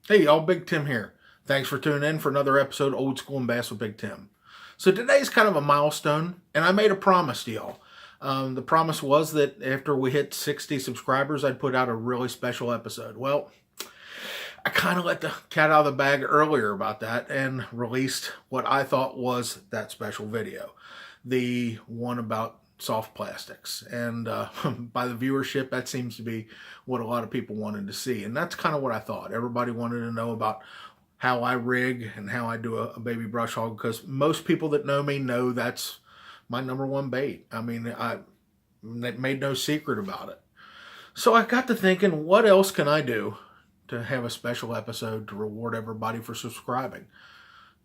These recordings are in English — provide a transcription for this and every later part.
Hey y'all, Big Tim here. Thanks for tuning in for another episode of Old School and Bass with Big Tim. So today's kind of a milestone, and I made a promise to y'all. The promise was that after we hit 60 subscribers, I'd put out a really special episode. Well, I kind of let the cat out of the bag earlier about that and released what I thought was that special video. The one about soft plastics. And by the viewership, that seems to be what a lot of people wanted to see. And that's kind of what I thought. Everybody wanted to know about how I rig and how I do a baby brush hog, because most people that know me know that's my number one bait. I mean, I made no secret about it. So I got to thinking, what else can I do to have a special episode to reward everybody for subscribing?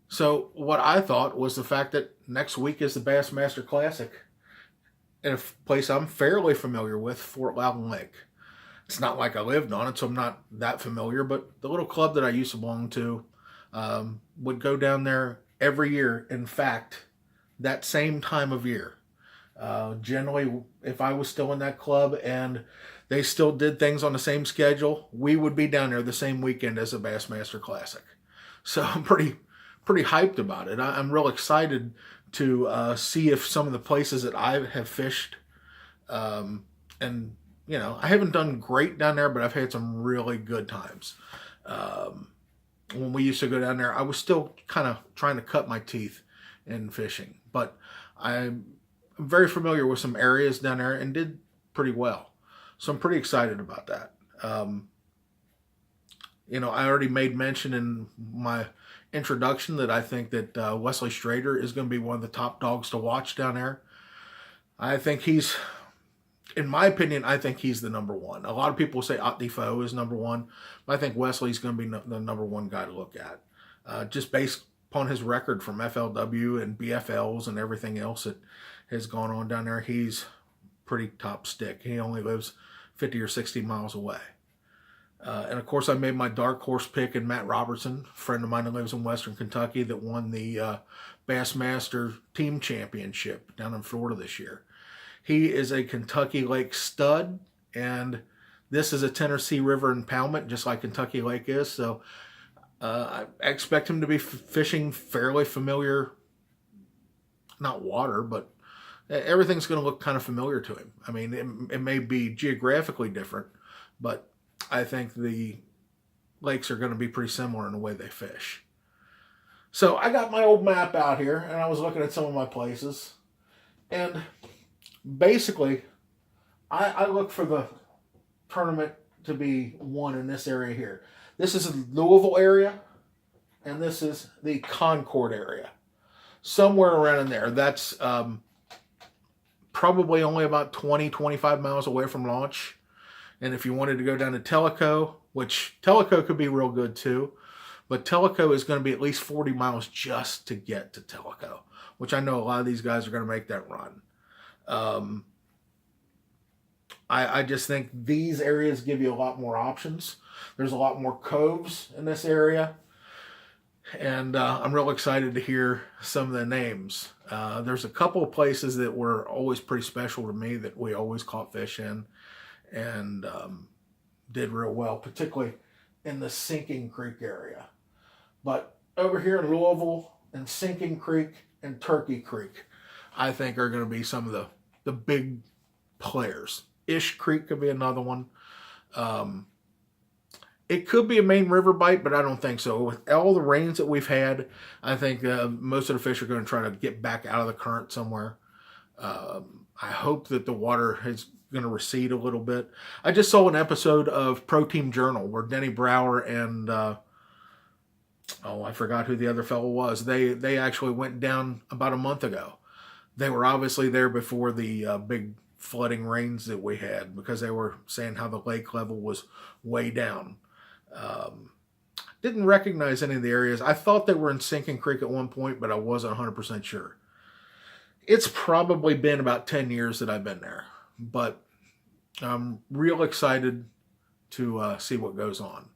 So what I thought was the fact that next week is the Bassmaster Classic in a place I'm fairly familiar with, Fort Loudon Lake. It's not like I lived on it, so I'm not that familiar, but the little club that I used to belong to would go down there every year. In fact, that same time of year. Generally, if I was still in that club and they still did things on the same schedule, we would be down there the same weekend as the Bassmaster Classic. So I'm pretty hyped about it. I'm real excited to see if some of the places that I have fished, and you know, I haven't done great down there, but I've had some really good times. When we used to go down there, I was still kind of trying to cut my teeth in fishing, but I'm very familiar with some areas down there and did pretty well. So I'm pretty excited about that. You know, I already made mention in my introduction that I think that Wesley Strader is going to be one of the top dogs to watch down there. I think he's, in my opinion, I think he's the number one. A lot of people say Ott Defoe is number one, but I think Wesley's going to be the number one guy to look at. Just based upon his record from FLW and BFLs and everything else that has gone on down there, he's pretty top stick. He only lives 50 or 60 miles away. And of course, I made my dark horse pick in Matt Robertson, a friend of mine that lives in Western Kentucky, that won the Bassmaster Team Championship down in Florida this year. He is a Kentucky Lake stud, and this is a Tennessee River impoundment, just like Kentucky Lake is. So I expect him to be fishing fairly familiar, not water, but everything's going to look kind of familiar to him. I mean, it may be geographically different, but I think the lakes are going to be pretty similar in the way they fish. So I got my old map out here, and I was looking at some of my places. And basically, I look for the tournament to be won in this area here. This is the Louisville area, and this is the Concord area. Somewhere around in there. That's probably only about 20, 25 miles away from launch. And if you wanted to go down to Tellico, which Tellico could be real good too, but Tellico is going to be at least 40 miles just to get to Tellico, which I know a lot of these guys are going to make that run. I just think these areas give you a lot more options. There's a lot more coves in this area. And I'm real excited to hear some of the names. There's a couple of places that were always pretty special to me that we always caught fish in and did real well, particularly in the Sinking Creek area. But over here in Louisville and Sinking Creek and Turkey Creek, I think are going to be some of the big players. Ish Creek could be another one. It could be a main river bite, but I don't think so. With all the rains that we've had, I think most of the fish are going to try to get back out of the current somewhere. I hope that the water is going to recede a little bit. I just saw an episode of Pro Team Journal where Denny Brower and I forgot who the other fellow was. They actually went down about a month ago. They were obviously there before the big flooding rains that we had, because they were saying how the lake level was way down. Didn't recognize any of the areas. I thought they were in Sinking Creek at one point, but I wasn't 100% sure. It's probably been about 10 years that I've been there, but I'm real excited to see what goes on.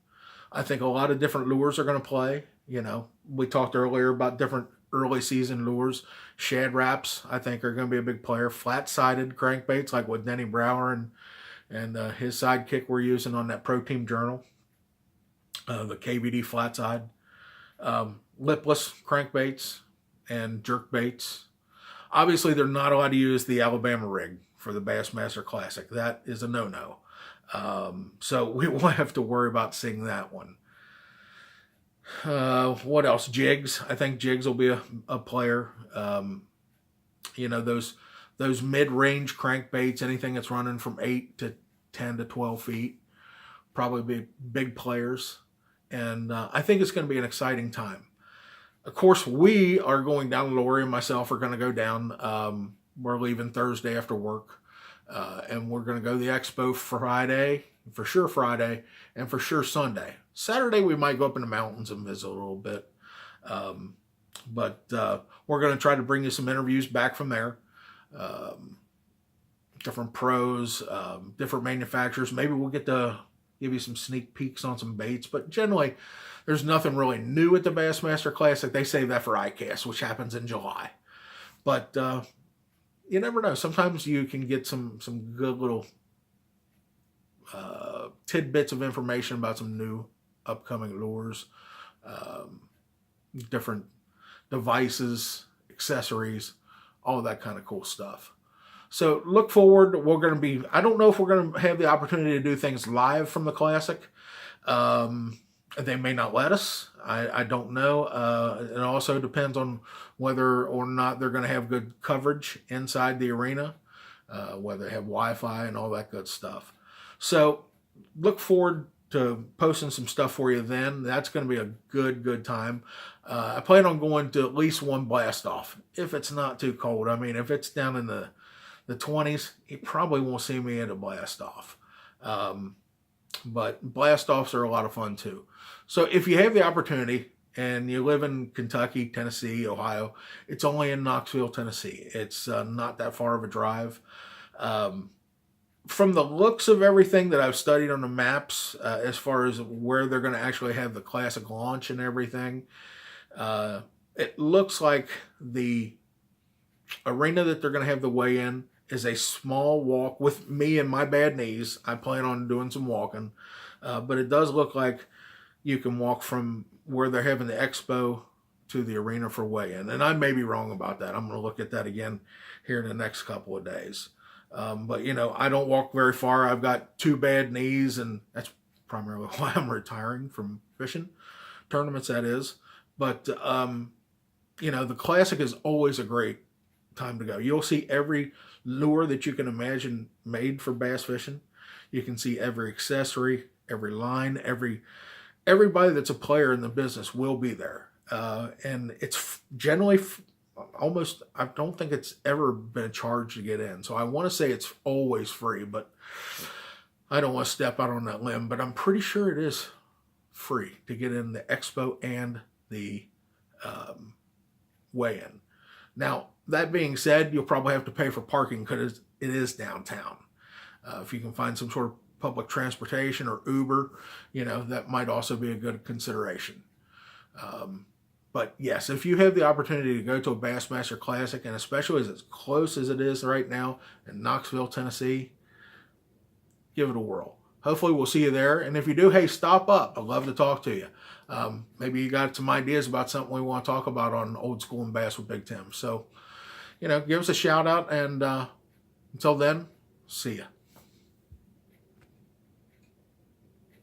I think a lot of different lures are going to play. You know, we talked earlier about different early season lures. Shad Raps, I think, are going to be a big player. Flat-sided crankbaits like with Denny Brower and his sidekick we're using on that Pro Team Journal. the KVD flat side, lipless crankbaits and jerk baits. Obviously, they're not allowed to use the Alabama rig for the Bassmaster Classic. That is a no-no. So we won't have to worry about seeing that one. What else? Jigs. I think jigs will be a player. Those mid-range crankbaits, anything that's running from 8 to 10 to 12 feet, probably be big players. And I think it's going to be an exciting time. Of course, we are going down. Lori and myself are going to go down. We're leaving Thursday after work. And we're going to go to the expo Friday, for sure Friday, and for sure Sunday. Saturday, we might go up in the mountains and visit a little bit. But we're going to try to bring you some interviews back from there. Different pros, different manufacturers. Maybe we'll get to give you some sneak peeks on some baits. But generally, there's nothing really new at the Bassmaster Classic. They save that for ICAST, which happens in July. But you never know. Sometimes you can get some good little tidbits of information about some new upcoming lures, different devices, accessories, all that kind of cool stuff. So look forward. We're going to be, I don't know if we're going to have the opportunity to do things live from the Classic. They may not let us. I don't know. It also depends on whether or not they're going to have good coverage inside the arena, whether they have Wi-Fi and all that good stuff. So look forward to posting some stuff for you then. That's going to be a good time. I plan on going to at least one blast off if it's not too cold. I mean, if it's down in the 20s, you probably won't see me at a blast off. But blast offs are a lot of fun too. So if you have the opportunity and you live in Kentucky, Tennessee, Ohio, it's only in Knoxville, Tennessee. It's not that far of a drive. From the looks of everything that I've studied on the maps, as far as where they're going to actually have the Classic launch and everything, it looks like the arena that they're going to have the weigh-in is a small walk. With me and my bad knees, I plan on doing some walking. But it does look like you can walk from where they're having the expo to the arena for weigh-in. And I may be wrong about that. I'm going to look at that again here in the next couple of days. But, I don't walk very far. I've got 2 bad knees, and that's primarily why I'm retiring from fishing tournaments, that is. But, the Classic is always a great time to go. You'll see every lure that you can imagine made for bass fishing. You can see every accessory, every line, everybody that's a player in the business will be there. And it's generally almost, I don't think it's ever been a charge to get in. So I want to say it's always free, but I don't want to step out on that limb, but I'm pretty sure it is free to get in the expo and the weigh-in. Now, that being said, you'll probably have to pay for parking because it is downtown. If you can find some sort of public transportation or Uber, that might also be a good consideration. But yes, if you have the opportunity to go to a Bassmaster Classic, and especially as close as it is right now in Knoxville, Tennessee, give it a whirl. Hopefully we'll see you there. And if you do, hey, stop up. I'd love to talk to you. Maybe you got some ideas about something we want to talk about on Old School and Bass with Big Tim. So, give us a shout out. And until then, see ya.